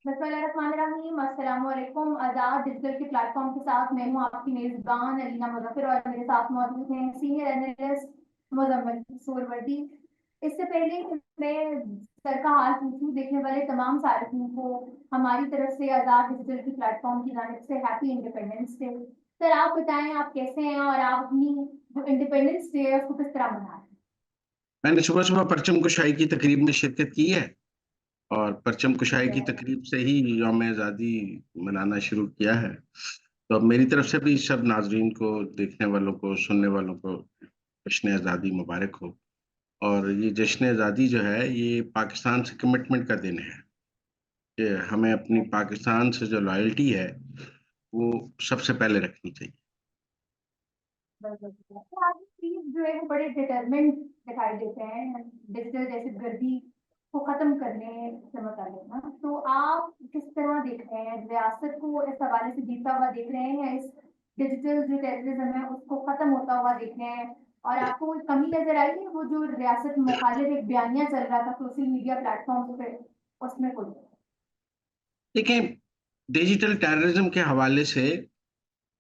बिस्मिल्लाहिर्रहमानिर्रहीम। अस्सलाम वालेकुम। आज़ाद डिजिटल के प्लेटफॉर्म के साथ मैं हूँ आपकी मेज़बान अलीना मुज़फ़्फ़र और मेरे साथ मौजूद हैं सीनियर एनालिस्ट मुज़म्मिल सूरवर्दी। इससे पहले कि मैं सर का हाल पूछूं, देखने वाले तमाम सारिफिन को हमारी तरफ से आज़ाद डिजिटल की प्लेटफॉर्म की जानिब से हैप्पी इंडिपेंडेंस डे। सर आप बताएं, आप कैसे हैं और आप अपनी जो इंडिपेंडेंस डे है उसको किस तरह मना रहे हैं? मैंने सुबह सुबह परचम कुशाई की तकरीब में शिरकत की है और परचम कुशाई ठीक की है। तकरीब से ही यौम आज़ादी मनाना शुरू किया है। तो अब मेरी तरफ से भी सब नाजरीन को, देखने वालों को, सुनने वालों को जश्न आज़ादी मुबारक हो। और ये जश्न आज़ादी जो है ये पाकिस्तान से कमिटमेंट का दिन है कि हमें अपनी पाकिस्तान से जो लॉयल्टी है वो सबसे पहले रखनी चाहिए। तो आज चीज जो है वो बड़े डिटरमेंट दिखाई देते हैं डिजिटल दहशतगर्दी को खत्म करने से मुताबिक ना। तो आप किस तरह देख रहे हैं, रियासत को इस हवाले से जीता हुआ देख रहे हैं या इस डिजिटल जो टेररिज्म है उसको खत्म होता हुआ देख रहे हैं? और आपको कोई कमी नजर आई है वो जो रियासत मुखालिफ एक बयानिया चल रहा था सोशल मीडिया प्लेटफॉर्म पे, उसमें कोई? देखें, डिजिटल टेररिज्म के हवाले से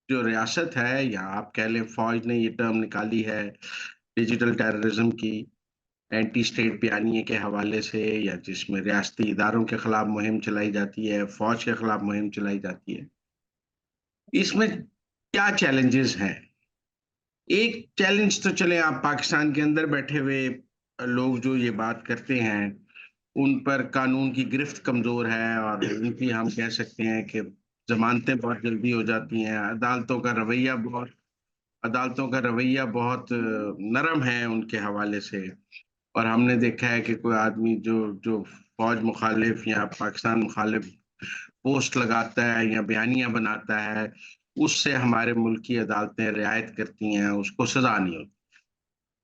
जो रियासत है, या आप कह लें फौज ने ये टर्म निकाली है डिजिटल टेररिज्म की, एंटी स्टेट बयानिए के हवाले से, या जिसमें रियासती इदारों के खिलाफ मुहिम चलाई जाती है, फौज के खिलाफ मुहिम चलाई जाती है। इसमें क्या चैलेंजेस हैं? एक चैलेंज तो चले, आप पाकिस्तान के अंदर बैठे हुए लोग जो ये बात करते हैं उन पर कानून की गिरफ्त कमजोर है और उनकी हम कह सकते हैं कि जमानतें बहुत जल्दी हो जाती हैं। अदालतों का रवैया बहुत नरम है उनके हवाले से। और हमने देखा है कि कोई आदमी जो जो फौज मुखालिफ या पाकिस्तान मुखालिफ पोस्ट लगाता है या बयानियां बनाता है, उससे हमारे मुल्क की अदालतें रियायत करती हैं, उसको सजा नहीं होती।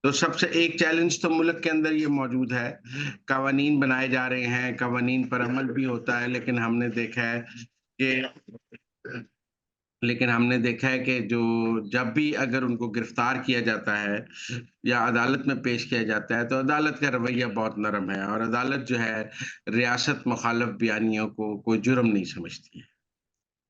तो सबसे एक चैलेंज तो मुल्क के अंदर ये मौजूद है। कवानीन बनाए जा रहे हैं, कवानीन पर अमल भी होता है, लेकिन हमने देखा है कि जो जब भी अगर उनको गिरफ्तार किया जाता है या अदालत में पेश किया जाता है तो अदालत का रवैया बहुत नरम है और अदालत जो है रियासत मुखालिफ बयानियों को कोई जुर्म नहीं समझती है।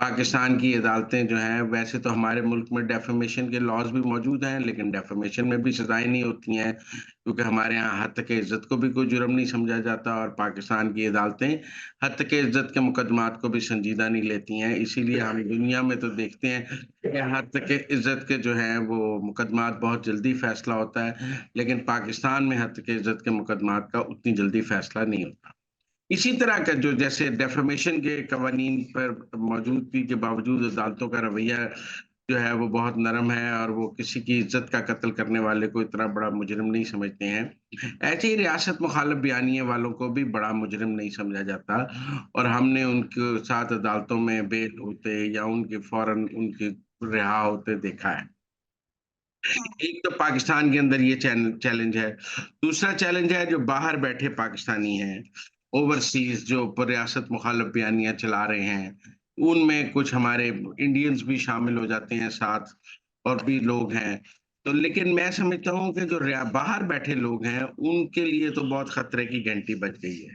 पाकिस्तान की अदालतें जो हैं, वैसे तो हमारे मुल्क में डेफेमेशन के लॉज भी मौजूद हैं, लेकिन डेफेमेशन में भी सजाएं नहीं होती हैं, क्योंकि हमारे यहाँ हत्या के इज्जत को भी कोई जुर्म नहीं समझा जाता और पाकिस्तान की अदालतें हत्या के इज्जत के मुकदमात को भी संजीदा नहीं लेती हैं। इसीलिए हम दुनिया में तो देखते हैं कि हत्या के इज्जत के जो हैं वो मुकदमात बहुत जल्दी फैसला होता है, लेकिन पाकिस्तान में हत्या के इज्जत के मुकदमात का उतनी जल्दी फैसला नहीं होता। इसी तरह का जो जैसे डेफेमेशन के कवानीन पर मौजूदगी के बावजूद अदालतों का रवैया जो है वो बहुत नरम है और वो किसी की इज्जत का कत्ल करने वाले को इतना बड़ा मुजरिम नहीं समझते हैं। ऐसे ही रियासत मुखालिफ बयानिए वालों को भी बड़ा मुजरिम नहीं समझा जाता और हमने उनके साथ अदालतों में बेल होते या उनके फौरन उनके रिहा होते देखा है। एक तो पाकिस्तान के अंदर ये चैलेंज है। दूसरा चैलेंज है जो बाहर बैठे पाकिस्तानी हैं, ओवरसीज जो रियासत मुखालिफ बयानियां चला रहे हैं, उनमें कुछ हमारे इंडियंस भी शामिल हो जाते हैं साथ, और भी लोग हैं। तो लेकिन मैं समझता हूँ कि जो बाहर बैठे लोग हैं उनके लिए तो बहुत खतरे की घंटी बज गई है,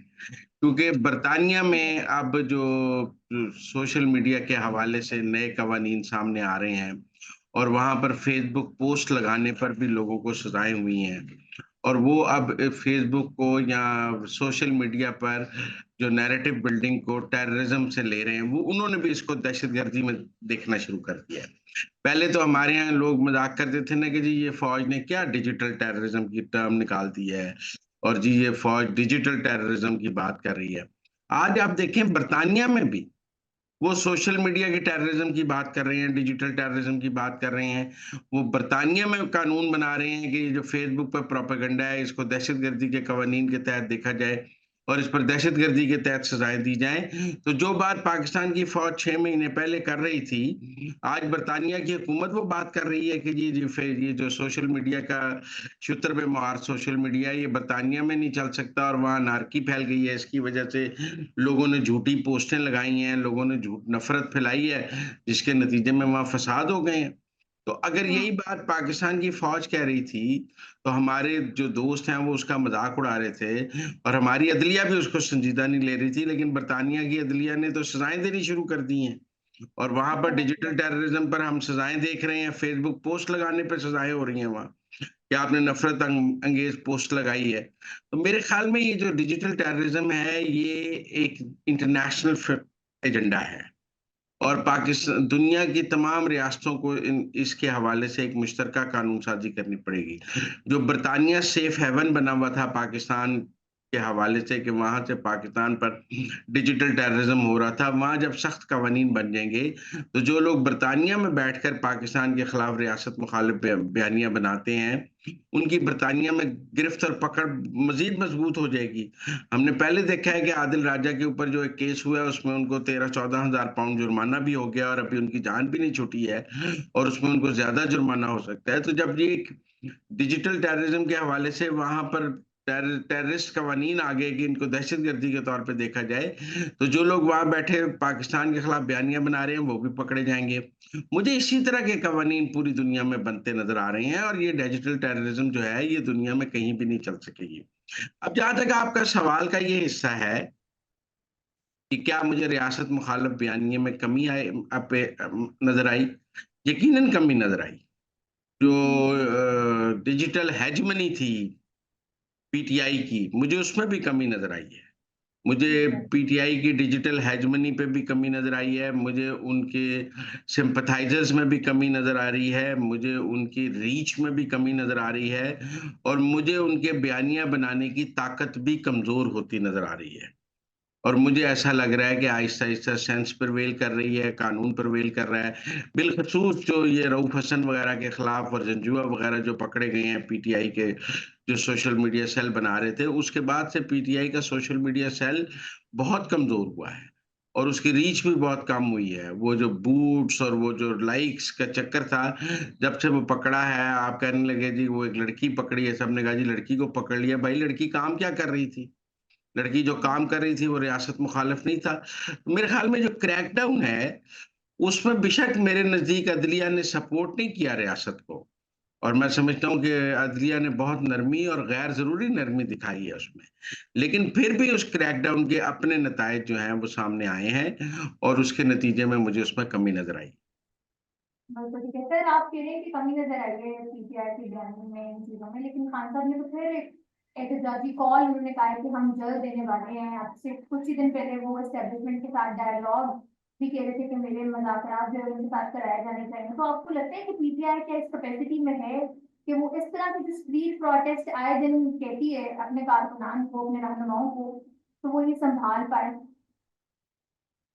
क्योंकि बरतानिया में अब जो सोशल मीडिया के हवाले से नए कवानीन सामने आ रहे हैं और वहां पर फेसबुक पोस्ट लगाने पर भी लोगों को सजाएं हुई हैं, और वो अब फेसबुक को या सोशल मीडिया पर जो नैरेटिव बिल्डिंग को टेररिज्म से ले रहे हैं, वो उन्होंने भी इसको दहशतगर्दी में देखना शुरू कर दिया है। पहले तो हमारे यहाँ लोग मजाक करते थे ना कि जी ये फौज ने क्या डिजिटल टेररिज्म की टर्म निकाल दी है और जी ये फौज डिजिटल टेररिज्म की बात कर रही है। आज आप देखें बरतानिया में भी वो सोशल मीडिया की टेररिज्म की बात कर रहे हैं, डिजिटल टेररिज्म की बात कर रहे हैं। वो बरतानिया में कानून बना रहे हैं कि ये जो फेसबुक पर प्रोपेगेंडा है इसको दहशतगर्दी के कवानीन के तहत देखा जाए और इस पर दहशतगर्दी के तहत सजाएं दी जाएं। तो जो बात पाकिस्तान की फौज 6 महीने पहले कर रही थी, आज बरतानिया की हुकूमत वो बात कर रही है कि ये जो सोशल मीडिया का शुतर बेमार सोशल मीडिया है, ये बरतानिया में नहीं चल सकता और वहाँ नारकी फैल गई है। इसकी वजह से लोगों ने झूठी पोस्टें लगाई हैं, लोगों ने झूठ नफरत फैलाई है, जिसके नतीजे में वहाँ फसाद हो गए हैं। तो अगर यही बात पाकिस्तान की फौज कह रही थी, तो हमारे जो दोस्त हैं वो उसका मजाक उड़ा रहे थे और हमारी अदलिया भी उसको संजीदा नहीं ले रही थी, लेकिन बरतानिया की अदलिया ने तो सजाएं देनी शुरू कर दी हैं और वहां पर डिजिटल टेररिज्म पर हम सजाएं देख रहे हैं। फेसबुक पोस्ट लगाने पर सजाएं हो रही हैं वहां कि आपने नफरत अंगेज पोस्ट लगाई है। तो मेरे ख्याल में ये जो डिजिटल टेररिज्म है ये एक इंटरनेशनल एजेंडा है और पाकिस्तान दुनिया की तमाम रियासतों को इसके हवाले से एक मुश्तरका कानून साजी करनी पड़ेगी। जो बरतानिया सेफ हेवन बना हुआ था पाकिस्तान के हवाले से कि वहां से पाकिस्तान पर डिजिटल टेररिज्म हो रहा था, वहां जब सख्त कवानीन बन जाएंगे तो जो लोग बरतानिया में बैठकर पाकिस्तान के खिलाफ रियासत मुखालिफ बयानियां बनाते हैं उनकी बरतानिया में गिरफ्त और पकड़ मजीद मजबूत हो जाएगी। हमने पहले देखा है कि आदिल राजा के ऊपर जो एक केस हुआ है उसमें उनको 13-14 हज़ार पाउंड जुर्माना भी हो गया और अभी उनकी जान भी नहीं छूटी है और उसमें उनको ज्यादा जुर्माना हो सकता है। तो जब ये डिजिटल टेररिज्म के हवाले से वहां पर टेररिस्ट कवानीन आ गए कि इनको दहशतगर्दी के तौर पे देखा जाए, तो जो लोग वहां बैठे पाकिस्तान के खिलाफ बयानियां बना रहे हैं वो भी पकड़े जाएंगे। मुझे इसी तरह के कवानीन पूरी दुनिया में बनते नजर आ रहे हैं और ये डिजिटल टेररिज्म जो है ये दुनिया में कहीं भी नहीं चल सकेगी। अब जहां तक आपका सवाल का ये हिस्सा है कि क्या मुझे रियासत मुखालिफ बयानिए में कमी नजर आई, यकीनन कमी नजर आई। जो डिजिटल हेजमनी थी पीटीआई की, मुझे उसमें भी कमी नजर आई है। मुझे पीटीआई की डिजिटल हेजमनी पे भी कमी नजर आई है, मुझे उनके सिंपथाइजर्स में भी कमी नजर आ रही है, मुझे उनकी रीच में भी कमी नजर आ रही है और मुझे उनके बयानियां बनाने की ताकत भी कमजोर होती नजर आ रही है। और मुझे ऐसा लग रहा है कि आहिस्ता आहिस्ता सेंस प्रिवेल कर रही है, कानून प्रिवेल कर रहा है। बिलखसूस जो ये रऊफ हसन वगैरह के खिलाफ और जंजुआ वगैरह जो पकड़े गए हैं पीटीआई के, जो सोशल मीडिया सेल बना रहे थे, उसके बाद से पीटीआई का सोशल मीडिया सेल बहुत कमजोर हुआ है और उसकी रीच भी बहुत कम हुई है। वो जो बूट्स और वो जो लाइक्स का चक्कर था, जब से वो पकड़ा है आप कहने लगे जी वो एक लड़की पकड़ी है, सबने कहा जी लड़की को पकड़ लिया। भाई लड़की काम क्या कर रही थी? लड़की जो काम कर रही थी वो रियासत मुखालिफ नहीं था। तो मेरे ख्याल में जो क्रैकडाउन है उसमें बेशक मेरे नजदीक अदलिया ने सपोर्ट नहीं किया रियासत को और मैं समझता हूँ कि अदलिया ने बहुत नरमी और गैर जरूरी नरमी दिखाई है उसमें, लेकिन फिर भी उस क्रैकडाउन के अपने नतायज जो हैं वो सामने आए हैं और उसके नतीजे में मुझे उसमें कमी नजर आई। बिल्कुल ठीक है सर, आप कह रहे हैं कि कमी नजर आई है पीटीआई की बयानी में इन चीजों में, लेकिन खान साहब ने तो फिर एक एहतजाजी कॉल उन्होंने कहा है कि हम जल्द देने वाले हैं। आपसे कुछ ही दिन पहले वो एस्टेब्लिशमेंट के साथ डायलॉग भी कह रहे थे कि मेरे मुज़ाकरात जो है उनके साथ कराए जाने चाहिए। तो आपको लगता है कि पीटीआई क्या इस कैपेसिटी में है कि वो इस तरह के जो स्ट्रीट प्रोटेस्ट आए दिन कहती है अपने कारकुनान को, अपने रहनुमाओं को, तो वो ये संभाल पाए?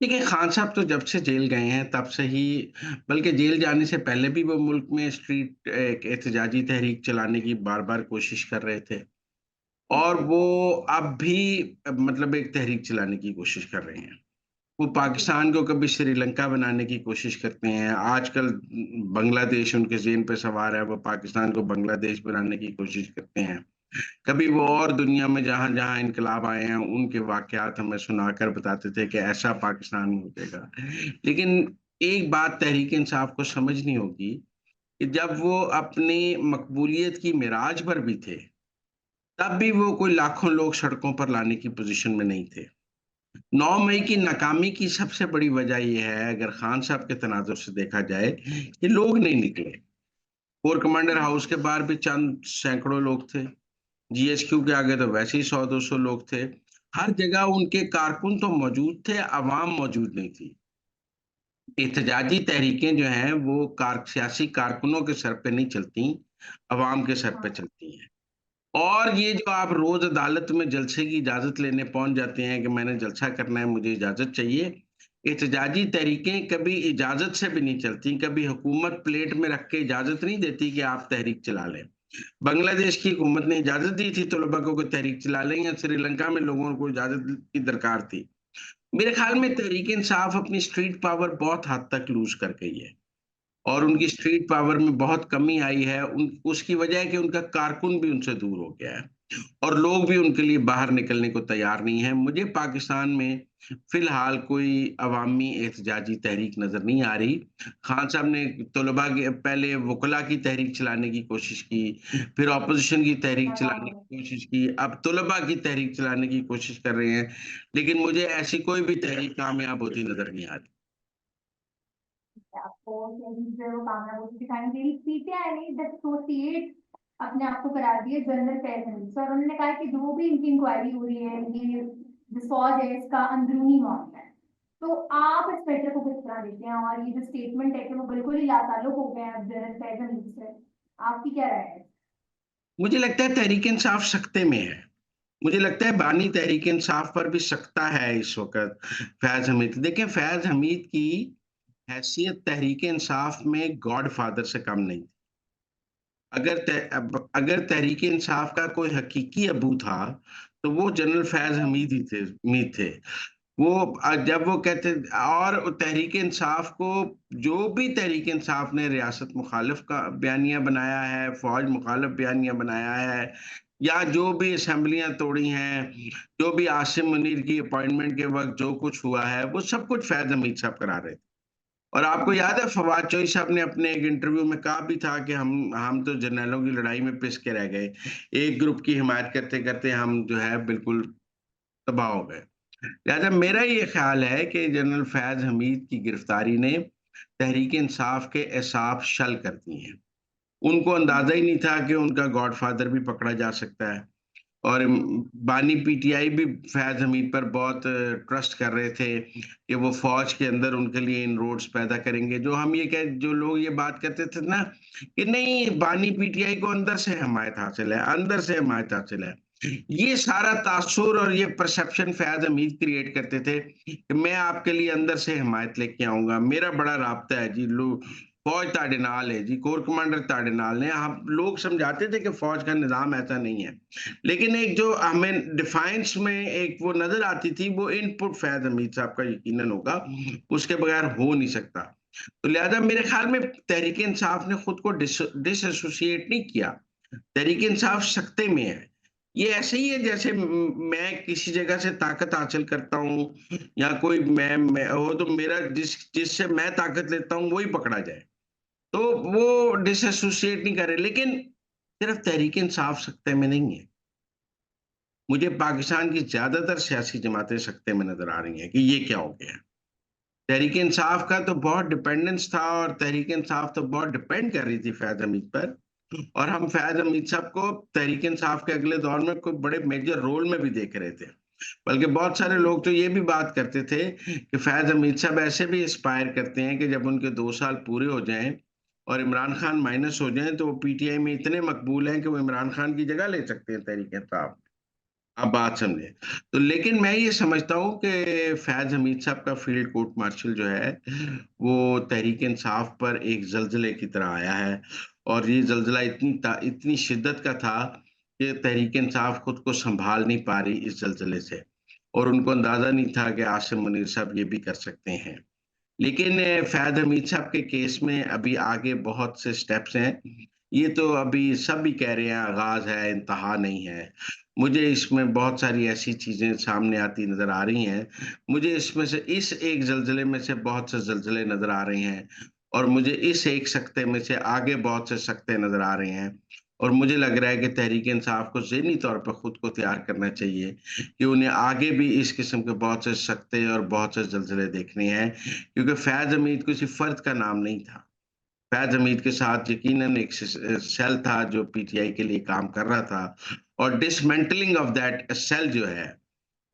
देखिए खान साहब तो जब से जेल गए हैं तब से ही, बल्कि जेल जाने से पहले भी वो मुल्क में स्ट्रीट एक एहतजाजी तहरीक चलाने की बार बार कोशिश कर रहे थे और वो अब भी मतलब एक तहरीक चलाने की कोशिश कर रहे हैं। वो पाकिस्तान को कभी श्रीलंका बनाने की कोशिश करते हैं, आजकल बांग्लादेश उनके ज़हन पे सवार है, वो पाकिस्तान को बांग्लादेश बनाने की कोशिश करते हैं। कभी वो और दुनिया में जहां जहां इनकलाब आए हैं उनके वाकयात हमें सुनाकर बताते थे कि ऐसा पाकिस्तान हो जाएगा। लेकिन एक बात तहरीक इंसाफ को समझनी होगी कि जब वो अपनी मकबूलियत की मिराज पर भी थे तब भी वो कोई लाखों लोग सड़कों पर लाने की पोजीशन में नहीं थे। 9 मई की नाकामी की सबसे बड़ी वजह ये है, अगर खान साहब के तनाजुर से देखा जाए, कि लोग नहीं निकले। कोर कमांडर हाउस के बाहर भी चंद सैकड़ों लोग थे, जीएचक्यू के आगे तो वैसे ही 100-200 लोग थे। हर जगह उनके कारकुन तो मौजूद थे, अवाम मौजूद नहीं थी। एहतजाजी तहरीकें जो हैं वो सियासी कारकुनों के सर पे नहीं चलती, अवाम के सर पे चलती हैं। और ये जो आप रोज अदालत में जलसे की इजाजत लेने पहुंच जाते हैं कि मैंने जलसा करना है, मुझे इजाजत चाहिए, एहतजाजी तहरीकें कभी इजाजत से भी नहीं चलती। कभी हुकूमत प्लेट में रख के इजाजत नहीं देती कि आप तहरीक चला लें। बांग्लादेश की हुकूमत ने इजाजत दी थी तलबा को तहरीक चला लें, या श्रीलंका में लोगों को इजाजत की दरकार थी। मेरे ख्याल में तहरीक इंसाफ अपनी स्ट्रीट पावर बहुत हद तक लूज कर गई है और उनकी स्ट्रीट पावर में बहुत कमी आई है। उसकी वजह है कि उनका कारकुन भी उनसे दूर हो गया है। और लोग भी उनके लिए बाहर निकलने को तैयार नहीं हैं। मुझे पाकिस्तान में फ़िलहाल कोई अवामी एहतजाजी तहरीक नज़र नहीं आ रही। खान साहब ने तलबा के पहले वकला की तहरीक चलाने की कोशिश की, फिर ऑपोज़िशन की तहरीक चलाने की कोशिश की, अब तलबा की तहरीक चलाने की कोशिश कर रहे हैं। लेकिन मुझे ऐसी कोई भी तहरीक कामयाब होती नज़र नहीं आ रही। आपको जो है वो कामयाब होती दिखाई नहीं दे रही। पीटीआई ने डिसोसिएट अपने आप को करार दिया जनरल फैज हमीद से, और उन्होंने कहा कि जो भी इनकी इंक्वायरी हो रही है, ये जो फौज है इसका अंदरूनी मामला है। तो आप इस मैटर को किस तरह देखते हैं, और ये जो स्टेटमेंट है कि वो बिल्कुल ही लाताल्लुक हो गए हैं अब जनरल फैज हमीद से, आपकी क्या राय है? मुझे लगता है तहरीक-ए-इंसाफ सख्ते में है। मुझे लगता है बानी तहरीक-ए-इंसाफ पर भी सख्ता है इस वक़्त फैज़ हमीद। देखिए फैज़ हमीद की हैसियत तहरीक-ए-इंसाफ में गॉडफ़ादर से कम नहीं। अगर तहरीक-ए-इंसाफ का कोई हकीकी अबू था, तो वो जनरल फैज़ हमीद थे। वो जब वो कहते और तहरीक-ए-इंसाफ को जो भी तहरीक-ए-इंसाफ ने रियासत मुखालिफ का बयानिया बनाया है, फ़ौज मुखालिफ बयानिया बनाया है, या जो भी असेंबलियाँ तोड़ी हैं, जो भी आसिम मुनीर की अपॉइंटमेंट के वक़्त जो कुछ हुआ है, वो सब कुछ फैज़ हमीद साहब करा रहे थे। और आपको याद है फवाद चौधरी साहब ने अपने एक इंटरव्यू में कहा भी था कि हम तो जर्नैलों की लड़ाई में पिस के रह गए। एक ग्रुप की हिमायत करते-करते हम जो है बिल्कुल तबाह हो गए। लिहाज़ा मेरा ये ख़्याल है कि जनरल फैज़ हमीद की गिरफ्तारी ने तहरीक-ए-इंसाफ के एसाब शल कर दिए हैं। उनको अंदाज़ा ही नहीं था कि उनका गॉडफ़ादर भी पकड़ा जा सकता है। और बानी पीटीआई भी फैज़ हमीद पर बहुत ट्रस्ट कर रहे थे कि वो फ़ौज के अंदर उनके लिए इनरोड्स पैदा करेंगे। जो लोग ये बात करते थे ना कि नहीं बानी पीटीआई को अंदर से हमायत हासिल है, अंदर से हमायत हासिल है। ये सारा तासुर और ये परसेप्शन फैज़ हमीद क्रिएट करते थे कि मैं आपके लिए अंदर से हमायत लेके आऊँगा, मेरा बड़ा राब्ता है जी फ़ौज ताड़े नाल है जी, कोर कमांडर ताड़े नाल ने। हम लोग समझाते थे कि फ़ौज का निज़ाम ऐसा नहीं है। लेकिन एक जो हमें डिफाइंस में एक वो नज़र आती थी, वो इनपुट फैज़ हमीद साहब का यकीनन होगा, उसके बगैर हो नहीं सकता। तो लिहाज़ा मेरे ख़्याल में तहरीक-ए-इंसाफ ने खुद को डिसएसोसिएट नहीं किया। तहरीक-ए-इंसाफ सख्ते में है। ये ऐसे ही है जैसे मैं किसी जगह से ताकत हासिल करता हूँ या कोई मैं हो तो मेरा जिससे मैं ताकत लेता हूँ, वही पकड़ा जाए। तो वो डिसएसोसिएट नहीं कर रहे, लेकिन सिर्फ़ तहरीक-ए-इंसाफ सख्ते में नहीं है। मुझे पाकिस्तान की ज़्यादातर सियासी जमातें सख्ते में नज़र आ रही हैं कि ये क्या हो गया? तहरीक-ए-इंसाफ का तो बहुत डिपेंडेंस था और तहरीक-ए-इंसाफ तो बहुत डिपेंड कर रही थी फैज़ हमीद पर, और हम फैज़ हमीद साहब को तहरीक-ए-इंसाफ के अगले दौर में कोई बड़े मेजर रोल में भी देख रहे थे। बल्कि बहुत सारे लोग तो ये भी बात करते थे कि फैज़ हमीद साहब ऐसे भी एस्पायर करते हैं कि जब उनके 2 साल पूरे हो जाएँ और इमरान खान माइनस हो जाएँ, तो वो पीटीआई में इतने मकबूल हैं कि वो इमरान खान की जगह ले सकते हैं तहरीक-ए-इंसाफ। आप बात समझें। तो लेकिन मैं ये समझता हूँ कि फैज़ हमीद साहब का फ़ील्ड कोर्ट मार्शल जो है, वो तहरीक-ए-इंसाफ पर एक ज़लज़ले की तरह आया है, और ये ज़लज़ला इतनी शिद्दत का था कि तहरीक-ए-इंसाफ खुद को सँभाल नहीं पा रही इस ज़लज़ले से, और उनको अंदाज़ा नहीं था कि आसिम मुनीर साहब ये भी कर सकते हैं। लेकिन फ़ैज़ हमीद साहब के केस में अभी आगे बहुत से स्टेप्स हैं। ये तो अभी सब भी कह रहे हैं आगाज़ है, इंतहा नहीं है। मुझे इसमें बहुत सारी ऐसी चीज़ें सामने आती नज़र आ रही हैं। मुझे इसमें से इस एक ज़लज़ले में से बहुत से ज़लज़ले नज़र आ रहे हैं, और मुझे इस एक सकते में से आगे बहुत से सकते नज़र आ रहे हैं। और मुझे लग रहा है कि तहरीक-ए-इंसाफ को ज़हनी तौर पर खुद को तैयार करना चाहिए कि उन्हें आगे भी इस किस्म के बहुत से सकते और बहुत से ज़लज़ले देखने हैं। क्योंकि फैज़ हमीद किसी फ़र्द का नाम नहीं था। फैज़ हमीद के साथ यकीनन एक सेल था जो पीटीआई के लिए काम कर रहा था, और डिसमेंटलिंग ऑफ दैट सेल जो है,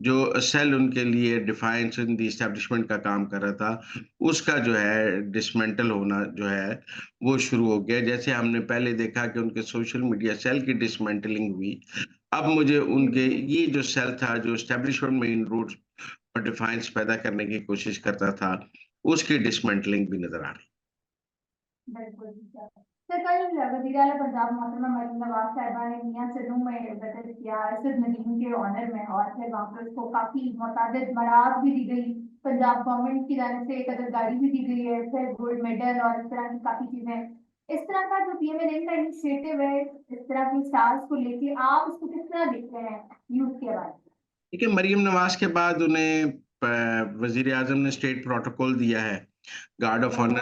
जो सेल उनके लिए डिफाइंस इन द एस्टेब्लिशमेंट का काम कर रहा था, उसका जो है डिसमेंटल होना जो है, वो शुरू हो गया। जैसे हमने पहले देखा कि उनके सोशल मीडिया सेल की डिसमेंटलिंग हुई, अब मुझे उनके ये जो सेल था, जो एस्टेब्लिशमेंट में इनरूट्स और डिफाइंस पैदा करने की कोशिश करता था, उसकी डिसमेंटलिंग भी नज़र आ रही। बिल्कुल, ठीक है। सर, कल वज़ीर-ए-आला पंजाब मोहतरमा मरीम नवाज़ साहिबा ने मियां सनू में विज़िट किया असद नदीम के ऑनर में, और फिर वहाँ पे उसको काफ़ी मुतअद्दिद मराद भी दी गई। पंजाब गवर्नमेंट की जानिब से एक अदद गाड़ी भी दी गई है, फिर गोल्ड मेडल और इस तरह की काफ़ी चीज़ें। इस तरह का जो पीएमएलएन का इनिशिएटिव है, इस तरह की स्टार्स को लेके आप उसको किस तरह देखते हैं यूथ के बारे में? देखिए, मरियम नवाज के बाद उन्हें वजीर आजम ने स्टेट प्रोटोकॉल दिया है, गार्ड ऑफ ऑनर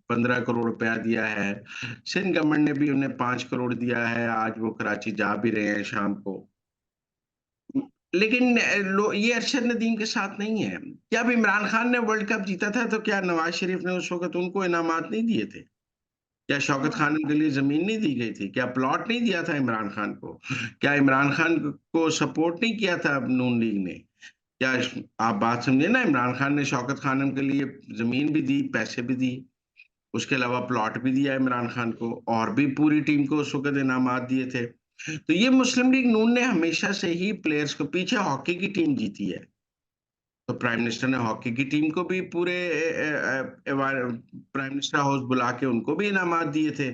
15 करोड़ रुपया दिया है। सिंध गवर्नमेंट ने भी उन्हें 5 करोड़ दिया है। आज वो कराची जा भी रहे हैं शाम को। लेकिन ये अरशद नदीम के साथ नहीं है। जब इमरान खान ने वर्ल्ड कप जीता था तो क्या नवाज शरीफ ने उस वक्त उनको इनामात नहीं दिए थे? क्या शौकत हाँ, खान के लिए जमीन नहीं दी गई थी? क्या प्लॉट नहीं दिया था इमरान खान को? क्या इमरान खान को सपोर्ट नहीं किया था नून लीग ने? क्या आप बात समझे ना, इमरान खान ने शौकत खानम के लिए जमीन भी दी, पैसे भी दी, उसके अलावा प्लॉट भी दिया इमरान खान को, और भी पूरी टीम को उस वक्त इनामात दिए थे। तो ये मुस्लिम लीग नून ने हमेशा से ही प्लेयर्स को, पीछे हॉकी की टीम जीती है तो प्राइम मिनिस्टर ने हॉकी की टीम को भी पूरे प्राइम मिनिस्टर हाउस बुला के उनको भी इनामात दिए थे।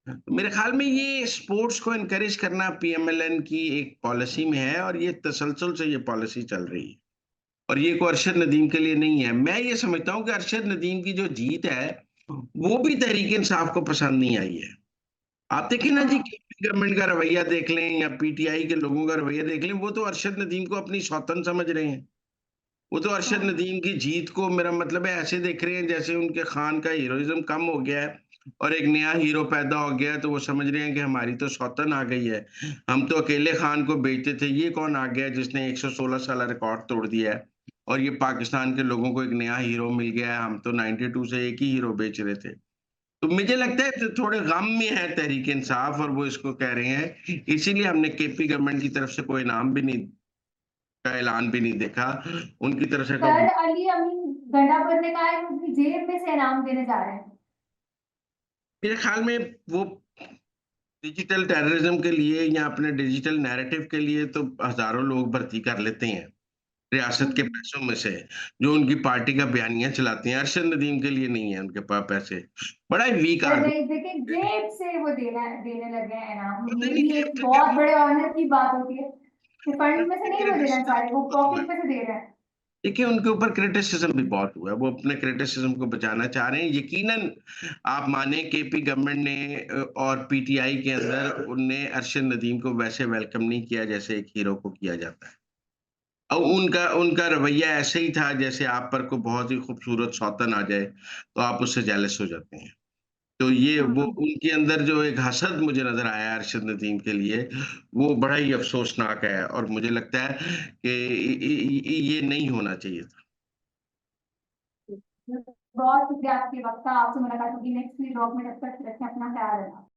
तो मेरे ख्याल में ये स्पोर्ट्स को एनकरेज करना पीएमएलएन की एक पॉलिसी में है, और ये तसलसल से ये पॉलिसी चल रही है। और ये कोई अरशद नदीम के लिए नहीं है। मैं ये समझता हूँ कि अरशद नदीम की जो जीत है वो भी तहरीक इंसाफ को पसंद नहीं आई है। आप देखें ना जी, हाँ, गवर्नमेंट का रवैया देख लें या पीटीआई के लोगों का रवैया देख लें, वो तो अरशद नदीम को अपनी सौतन समझ रहे हैं। वो तो अरशद हाँ, नदीम की जीत को, मेरा मतलब है, ऐसे देख रहे हैं जैसे उनके खान का हीरोइज्म कम हो गया है और एक नया हीरो पैदा हो गया है, तो वो समझ रहे हैं कि हमारी तो सौतन आ गई है। हम तो अकेले खान को बेचते थे, ये कौन आ गया जिसने 116 साल रिकॉर्ड तोड़ दिया है और ये पाकिस्तान के लोगों को एक नया हीरो मिल गया है। हम तो 92 से एक ही हीरो बेच रहे थे। तो मुझे लगता है तो थोड़े गम में है तहरीक इंसाफ, और वो इसको कह रहे हैं। इसीलिए हमने केपी गवर्नमेंट की तरफ से कोई इनाम भी नहीं का ऐलान भी नहीं देखा उनकी तरफ से। तो सर अली अमीन गंडापुर ने कहा है कि उनकी जेब में से इनाम देने जा रहे हैं। मेरे ख्याल में वो डिजिटल टेररिज्म के लिए या अपने डिजिटल नैरेटिव के लिए तो हजारों लोग भर्ती कर लेते हैं रियासत के हम्म। पैसों में से, जो उनकी पार्टी का बयानिया चलाते हैं। अरशद नदीम के लिए नहीं है उनके पास पैसे। बड़ा ही वीक सर आदमी। नहीं, देखिए जेब से वो देने लगे हैं इनाम, पता ये नहीं भी जेब एक से क्या बहुत बड़े ऑनर की बात होती है कि फंड में से नहीं वो देना चाह रहे, वो हुआ है। पॉकेट में से दे रहे हैं। देखिए, उनके ऊपर क्रिटिसिज्म भी बहुत हुआ है। वो अपने क्रिटिसिज्म को बचाना चाह रहे हैं। यकीनन आप माने केपी गवर्नमेंट ने और पीटीआई के अंदर उनने अरशद नदीम को वैसे वेलकम नहीं किया जैसे एक हीरो को किया जाता है। और उनका उनका रवैया ऐसे ही था जैसे आप पर कोई बहुत ही खूबसूरत सौतन आ जाए तो आप उससे जेलस हो जाते हैं। तो ये वो हम्म। उनके अंदर जो एक हसद मुझे नजर आया अरशद नदीम के लिए, वो बड़ा ही अफसोसनाक है, और मुझे लगता है कि ये नहीं होना चाहिए था। बहुत शुक्रिया आपके वक्त का, आपसे मुलाकात होगी नेक्स्ट वीक में, तब तक रखें अपना ख्याल रखना।